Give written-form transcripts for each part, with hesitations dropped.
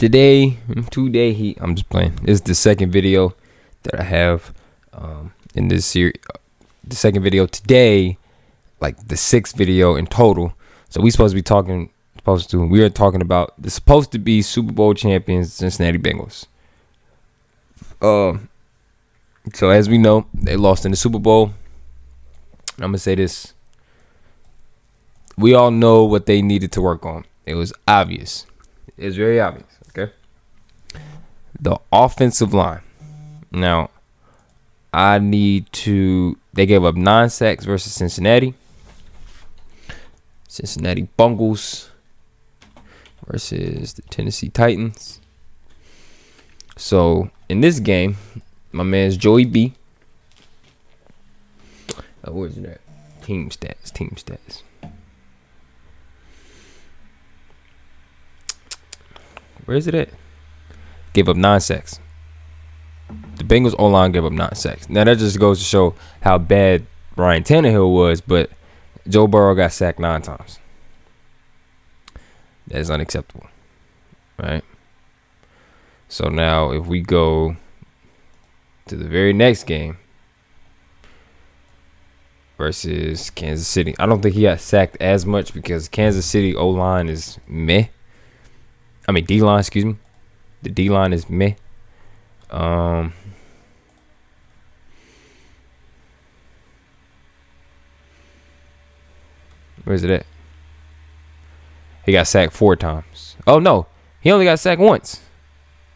today, I'm just playing. This is the second video that I have in this series. The second video today, like the sixth video in total. So we we are talking about the supposed to be Super Bowl champions Cincinnati Bengals. So as we know, they lost in the Super Bowl. I'm gonna say this. We all know what they needed to work on. It was obvious. It was very obvious. Okay. The offensive line. Now, they gave up 9 sacks versus Cincinnati. Cincinnati Bengals versus the Tennessee Titans. So, in this game, my man's Joey B. Where's it at? Team stats. Where is it at? Gave up 9 sacks. The Bengals O-line gave up 9 sacks. Now, that just goes to show how bad Ryan Tannehill was, but Joe Burrow got sacked 9 times. That is unacceptable. Right? So now, if we go to the very next game versus Kansas City, I don't think he got sacked as much because Kansas City O-line is meh. I mean, D-line, excuse me. The D-line is meh. Where's it at? He got sacked 4 times. Oh, no. He only got sacked once.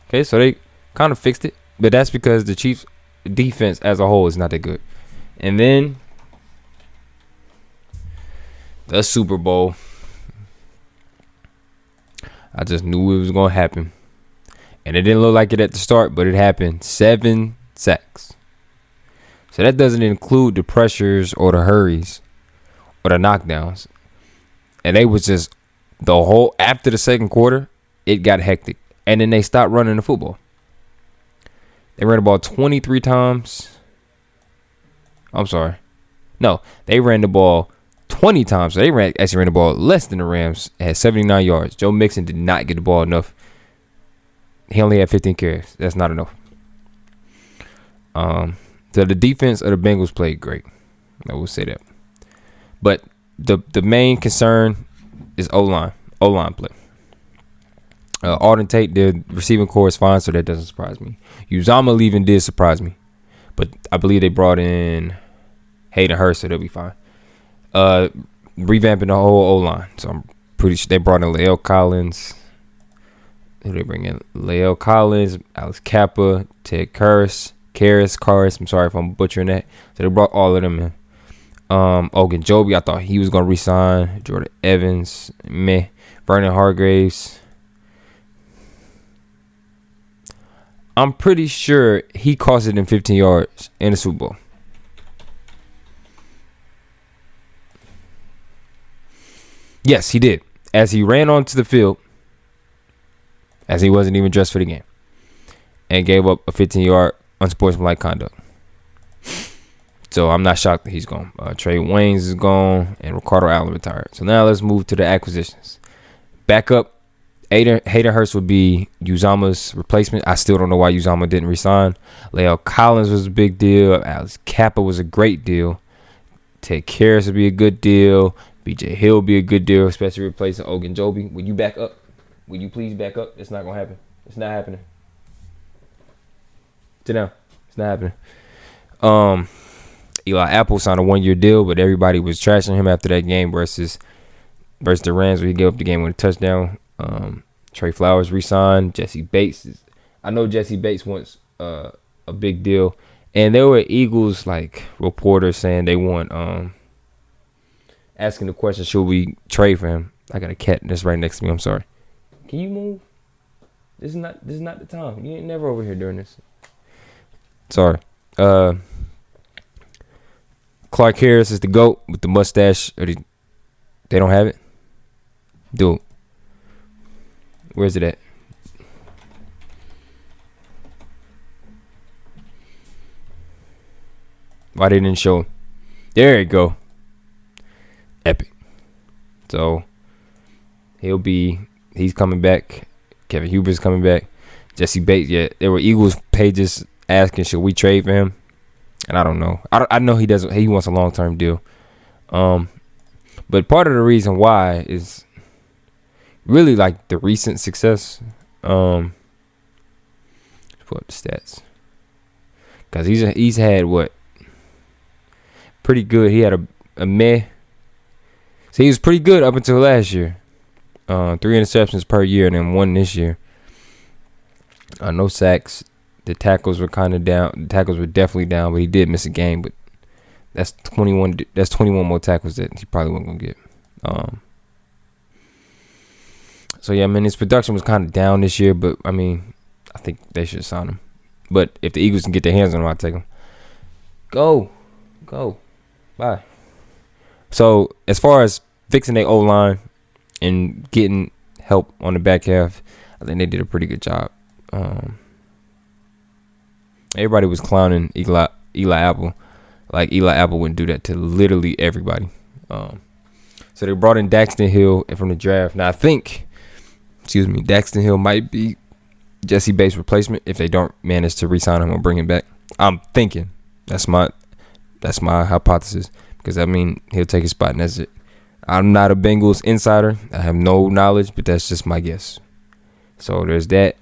Okay, so they kind of fixed it. But that's because the Chiefs' defense as a whole is not that good. And then the Super Bowl. I just knew it was going to happen. And it didn't look like it at the start, but it happened. 7 sacks. So that doesn't include the pressures or the hurries or the knockdowns. And they was just after the second quarter, it got hectic. And then they stopped running the football. They ran the ball 23 times. I'm sorry. No, they ran the ball 20 times. So they actually ran the ball less than the Rams. It had 79 yards. Joe Mixon did not get the ball enough. He only had 15 carries. That's not enough. So the defense of the Bengals played great. I will say that. But the main concern is O-line. O-line play. Alden Tate, the receiving core is fine, so that doesn't surprise me. Uzomah leaving did surprise me. But I believe they brought in Hayden Hurst, so they'll be fine. Revamping the whole O-line. So I'm pretty sure they brought in La'el Collins. Who they bring in? La'el Collins, Alex Kappa, Ted Karras. I'm sorry if I'm butchering that. So they brought all of them in. Ogunjobi, I thought he was going to resign. Jordan Evans, meh. Vernon Hargreaves. I'm pretty sure he costed them 15 yards in the Super Bowl. Yes, he did. As he ran onto the field, as he wasn't even dressed for the game, and gave up a 15-yard unsportsmanlike conduct. So I'm not shocked that he's gone. Trey Waynes is gone, and Ricardo Allen retired. So now let's move to the acquisitions. Back up, Hayden Hurst would be Uzomah's replacement. I still don't know why Uzomah didn't resign. La'el Collins was a big deal. Alex Kappa was a great deal. Ted Karras would be a good deal. BJ Hill would be a good deal, especially replacing Ogunjobi. Will you back up? Will you please back up? It's not going to happen. It's not happening. Sit down. It's not happening. Eli Apple signed a 1-year deal, but everybody was trashing him after that game versus the Rams where he gave up the game with a touchdown. Trey Flowers re-signed. Jesse Bates. I know Jesse Bates wants a big deal. And there were Eagles reporters saying they want asking the question, should we trade for him? I got a cat that's right next to me. I'm sorry. Can you move? This is not the time. You ain't never over here during this. Sorry. Clark Harris is the GOAT with the mustache. They don't have it? Dude. Where's it at? Why they didn't show him? There you go. Epic. So he's coming back. Kevin Hubert's coming back. Jesse Bates, yeah. There were Eagles pages asking, should we trade for him? And I don't know. I know he doesn't. He wants a long-term deal. But part of the reason why is really like the recent success. Let's pull up the stats. Because he's had what? Pretty good. He had a meh. So he was pretty good up until last year. 3 interceptions per year and then 1 this year. No sacks. The tackles were kind of down. The tackles were definitely down, but he did miss a game. But that's 21. That's 21 more tackles that he probably wasn't gonna get. So yeah, I mean his production was kind of down this year, but I mean I think they should sign him. But if the Eagles can get their hands on him, I'll take him. Go, bye. So as far as fixing their O-line and getting help on the back half, I think they did a pretty good job. Everybody was clowning Eli Apple. Like Eli Apple wouldn't do that to literally everybody. So they brought in Daxton Hill from the draft. Now I think, Daxton Hill might be Jesse Bates' replacement if they don't manage to re-sign him or bring him back. I'm thinking that's my hypothesis, because I mean he'll take his spot and that's it. I'm not a Bengals insider. I have no knowledge, but that's just my guess. So there's that.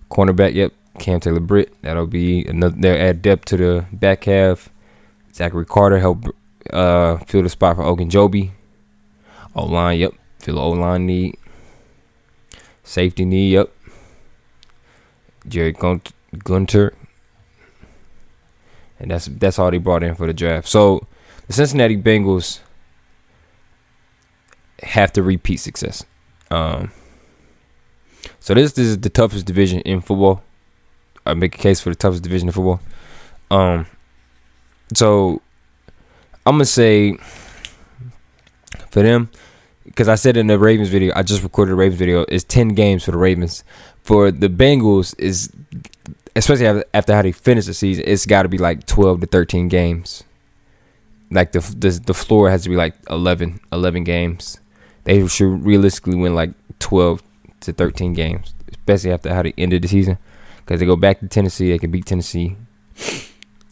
Cornerback, yep, Cam Taylor-Britt. That'll be another. They'll add depth to the back half. Zachary Carter help fill the spot for Ogunjobi. O-line, yep, fill the O-line need. Safety need, yep. Jerry Gunter. And that's all they brought in for the draft. So the Cincinnati Bengals have to repeat success. So this is the toughest division in football. I make a case for the toughest division in football. So I'm gonna say for them, because I said in the Ravens video, I just recorded a Ravens video, is 10 games for the Ravens. For the Bengals, is especially after how they finish the season, it's got to be like 12 to 13 games. Like the floor has to be like 11 games. They should realistically win like 12 to 13 games, especially after how they ended the season, because they go back to Tennessee. They can beat Tennessee.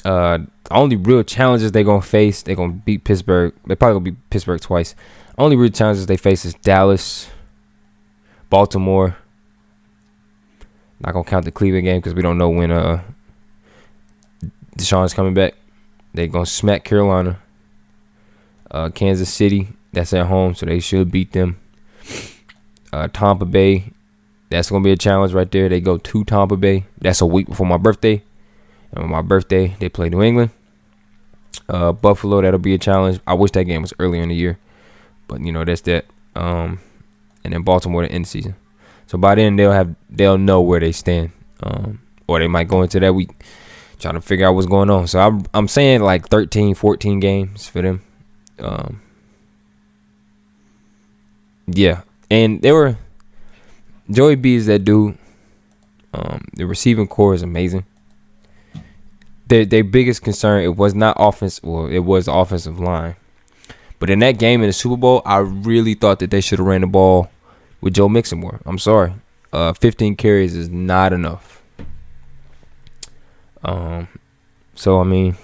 The only real challenges they're gonna face, they're gonna beat Pittsburgh. They probably gonna beat Pittsburgh twice. Only real challenges they face is Dallas, Baltimore. Not gonna count the Cleveland game because we don't know when Deshaun's coming back. They're gonna smack Carolina. Kansas City, that's at home, so they should beat them. Tampa Bay, that's going to be a challenge right there. They go to Tampa Bay. That's a week before my birthday. And on my birthday, they play New England. Buffalo, that'll be a challenge. I wish that game was earlier in the year. But, that's that. And then Baltimore to end the season. So by then, they'll know where they stand. Or they might go into that week trying to figure out what's going on. So I'm saying like 13, 14 games for them. Yeah. And Joey B is that dude. The receiving core is amazing. Their biggest concern, it was not offense, or it was the offensive line. But in that game in the Super Bowl, I really thought that they should have ran the ball with Joe Mixon more. I'm sorry. 15 carries is not enough. So, I mean,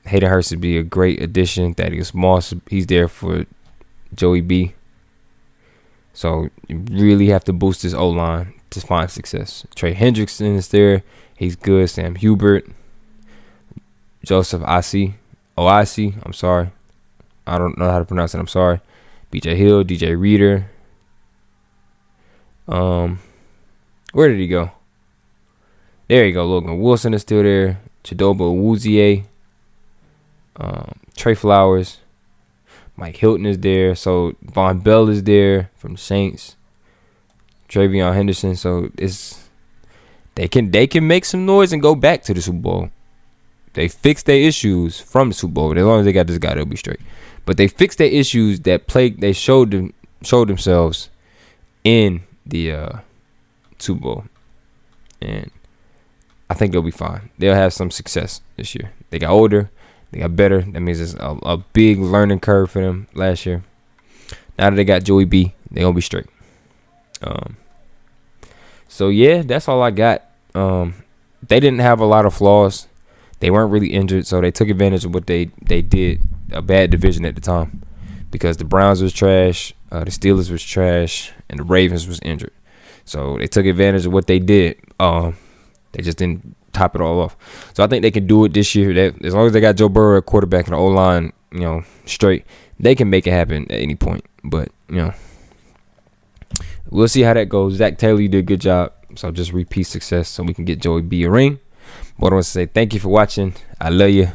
Hayden Hurst would be a great addition. Thaddeus Moss, he's there for Joey B. So you really have to boost this O-line to find success. Trey Hendrickson is there. He's good. Sam Hubert. Joseph Ossai. I'm sorry. I don't know how to pronounce it. I'm sorry. BJ Hill, DJ Reader. Where did he go? There you go. Logan Wilson is still there. Chidobe Awuzie. Trey Flowers. Mike Hilton is there. So Von Bell is there from the Saints. Travion Henderson. So they can make some noise and go back to the Super Bowl. They fixed their issues from the Super Bowl. As long as they got this guy, they'll be straight. But they fixed their issues that they showed themselves in the Super Bowl. And I think they'll be fine. They'll have some success this year. They got older. They got better. That means it's a big learning curve for them last year. Now that they got Joey B, they gonna be straight. So yeah, that's all I got. They didn't have a lot of flaws. They weren't really injured, so they took advantage of what they did. A bad division at the time, because the Browns was trash, the Steelers was trash, and the Ravens was injured. So they took advantage of what they did. They just didn't top it all off. So I think they can do it this year. As long as they got Joe Burrow at quarterback and the O-line, straight, they can make it happen at any point. But, we'll see how that goes. Zach Taylor, you did a good job. So just repeat success so we can get Joey B a ring. But I want to say thank you for watching. I love you.